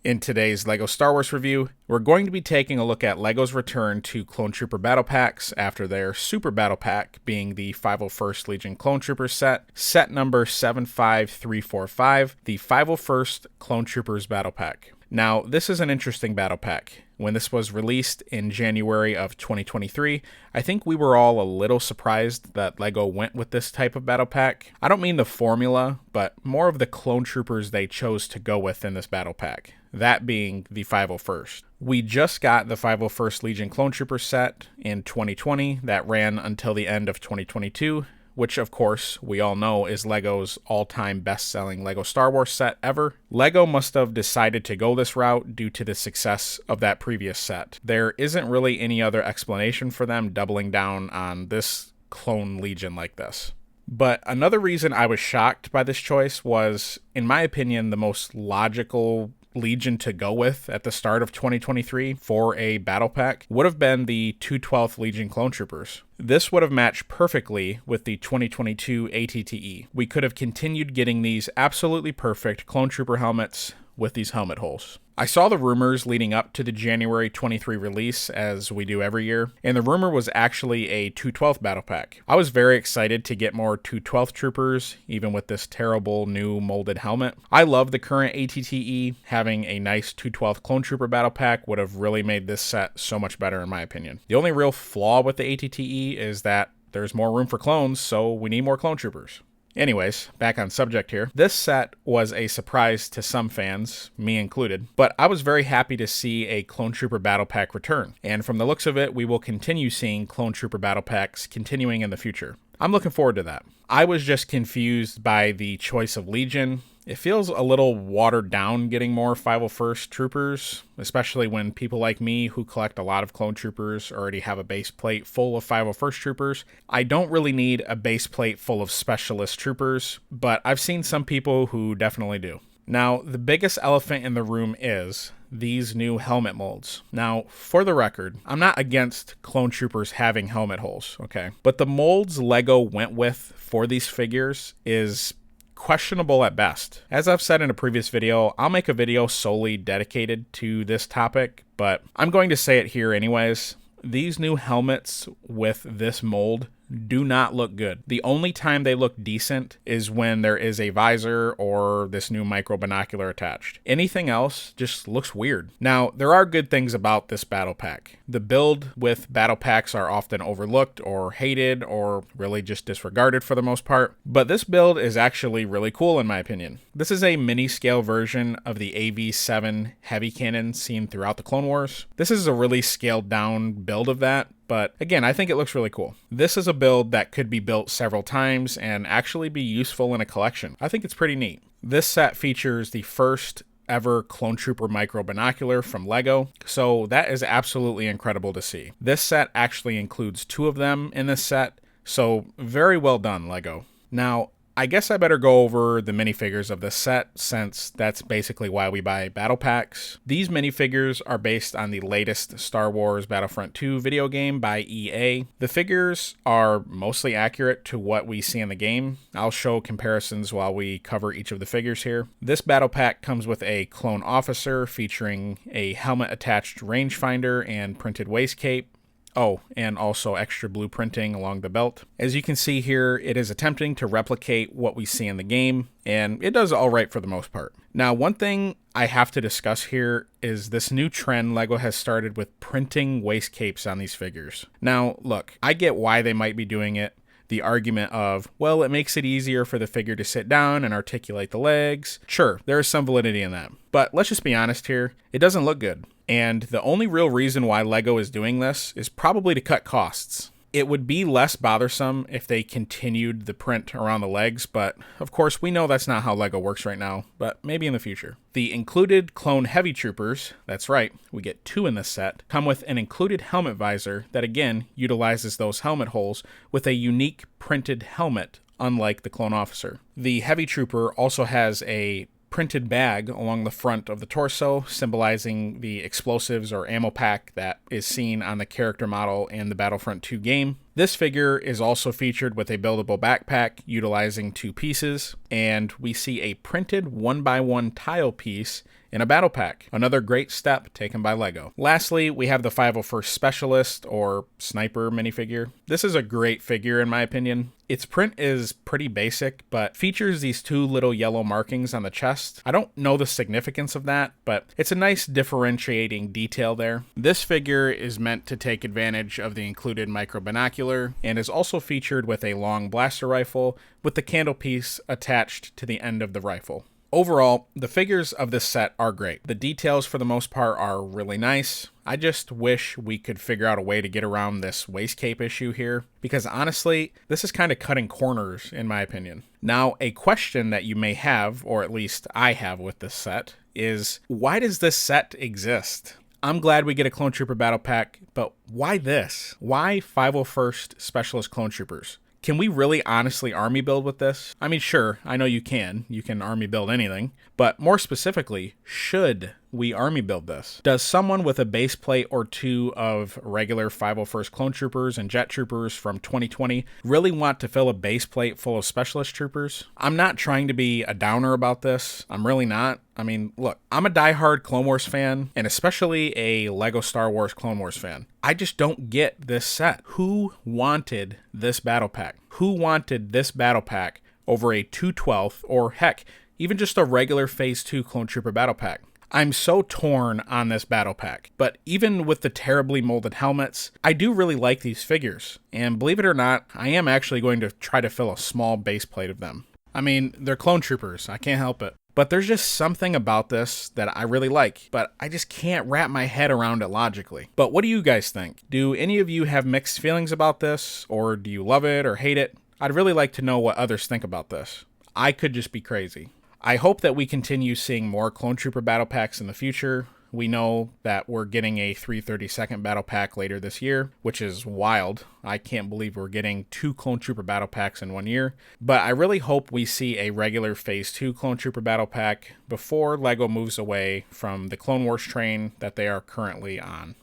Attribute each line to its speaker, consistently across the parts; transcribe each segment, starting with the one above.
Speaker 1: In today's LEGO Star Wars review, we're going to be taking a look at LEGO's return to Clone Trooper Battle Packs after their Super Battle Pack being the 501st Legion Clone Troopers set number 75345, the 501st Clone Troopers Battle Pack. Now, this is an interesting battle pack. When this was released in January of 2023, I think we were all a little surprised that LEGO went with this type of battle pack. I don't mean the formula, but more of the clone troopers they chose to go with in this battle pack, that being the 501st. We just got the 501st Legion Clone Trooper set in 2020 that ran until the end of 2022, which of course we all know is LEGO's all-time best-selling LEGO Star Wars set ever. LEGO must have decided to go this route due to the success of that previous set. There isn't really any other explanation for them doubling down on this clone Legion like this. But another reason I was shocked by this choice was, in my opinion, the most logical Legion to go with at the start of 2023 for a battle pack would have been the 212th Legion Clone Troopers. This would have matched perfectly with the 2022 ATTE. We could have continued getting these absolutely perfect Clone Trooper helmets with these helmet holes. I saw the rumors leading up to the January 23 release, as we do every year, and the rumor was actually a 212th battle pack. I was very excited to get more 212th troopers, even with this terrible new molded helmet. I love the current ATTE. Having a nice 212th clone trooper battle pack would have really made this set so much better in my opinion. The only real flaw with the ATTE is that there's more room for clones, so we need more clone troopers. Anyways, back on subject here. This set was a surprise to some fans, me included, but I was very happy to see a Clone Trooper Battle Pack return, and from the looks of it, we will continue seeing Clone Trooper Battle Packs continuing in the future. I'm looking forward to that. I was just confused by the choice of Legion. It feels a little watered down getting more 501st troopers, especially when people like me who collect a lot of clone troopers already have a base plate full of 501st troopers. I don't really need a base plate full of specialist troopers, but I've seen some people who definitely do. Now, the biggest elephant in the room is these new helmet molds. Now, for the record, I'm not against clone troopers having helmet holes, okay? But the molds LEGO went with for these figures is questionable at best. As I've said in a previous video, I'll make a video solely dedicated to this topic, but I'm going to say it here anyways. These new helmets with this mold do not look good. The only time they look decent is when there is a visor or this new micro binocular attached. Anything else just looks weird. Now, there are good things about this battle pack. The build with battle packs are often overlooked or hated or really just disregarded for the most part, but this build is actually really cool in my opinion. This is a mini scale version of the AV-7 heavy cannon seen throughout the Clone Wars. This is a really scaled down build of that, but again, I think it looks really cool. This is a build that could be built several times and actually be useful in a collection. I think it's pretty neat. This set features the first ever Clone Trooper micro binocular from LEGO, so that is absolutely incredible to see. This set actually includes 2 of them in this set, so very well done, LEGO. Now, I guess I better go over the minifigures of this set, since that's basically why we buy battle packs. These minifigures are based on the latest Star Wars Battlefront 2 video game by EA. The figures are mostly accurate to what we see in the game. I'll show comparisons while we cover each of the figures here. This battle pack comes with a clone officer featuring a helmet attached rangefinder and printed waist cape. Oh, and also extra blueprinting along the belt. As you can see here, it is attempting to replicate what we see in the game, and it does all right for the most part. Now, one thing I have to discuss here is this new trend LEGO has started with printing waist capes on these figures. Now, look, I get why they might be doing it. The argument of, well, it makes it easier for the figure to sit down and articulate the legs. Sure, there is some validity in that. But let's just be honest here, it doesn't look good. And the only real reason why LEGO is doing this is probably to cut costs. It would be less bothersome if they continued the print around the legs, but of course we know that's not how LEGO works right now, but maybe in the future. The included clone heavy troopers, that's right, we get 2 in this set, come with an included helmet visor that again utilizes those helmet holes with a unique printed helmet, unlike the clone officer. The heavy trooper also has a printed bag along the front of the torso, symbolizing the explosives or ammo pack that is seen on the character model in the Battlefront 2 game. This figure is also featured with a buildable backpack utilizing 2 pieces, and we see a printed 1x1 tile piece in a battle pack. Another great step taken by LEGO. Lastly, we have the 501st Specialist or Sniper minifigure. This is a great figure in my opinion. Its print is pretty basic, but features these two little yellow markings on the chest. I don't know the significance of that, but it's a nice differentiating detail there. This figure is meant to take advantage of the included micro binocular and is also featured with a long blaster rifle with the candle piece attached to the end of the rifle. Overall, the figures of this set are great. The details for the most part are really nice. I just wish we could figure out a way to get around this waist cape issue here, because honestly, this is kind of cutting corners in my opinion. Now, a question that you may have, or at least I have with this set, is why does this set exist? I'm glad we get a Clone Trooper Battle Pack, but why this? Why 501st Specialist Clone Troopers? Can we really honestly army build with this? I mean, sure, I know you can. You can army build anything. But more specifically, should we army build this? Does someone with a base plate or two of regular 501st Clone Troopers and Jet Troopers from 2020 really want to fill a base plate full of Specialist Troopers? I'm not trying to be a downer about this. I'm really not. I mean, look, I'm a diehard Clone Wars fan, and especially a LEGO Star Wars Clone Wars fan. I just don't get this set. Who wanted this battle pack? Who wanted this battle pack over a 2/12 or heck, even just a regular Phase 2 Clone Trooper battle pack? I'm so torn on this battle pack, but even with the terribly molded helmets, I do really like these figures. And believe it or not, I am actually going to try to fill a small base plate of them. I mean, they're Clone Troopers, I can't help it. But there's just something about this that I really like, but I just can't wrap my head around it logically. But what do you guys think? Do any of you have mixed feelings about this, or do you love it or hate it? I'd really like to know what others think about this. I could just be crazy. I hope that we continue seeing more Clone Trooper battle packs in the future. We know that we're getting a 332nd battle pack later this year, which is wild. I can't believe we're getting 2 Clone Trooper battle packs in 1 year. But I really hope we see a regular Phase 2 Clone Trooper battle pack before LEGO moves away from the Clone Wars train that they are currently on.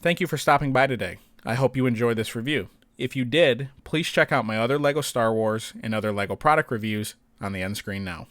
Speaker 1: Thank you for stopping by today. I hope you enjoyed this review. If you did, please check out my other LEGO Star Wars and other LEGO product reviews on the end screen now.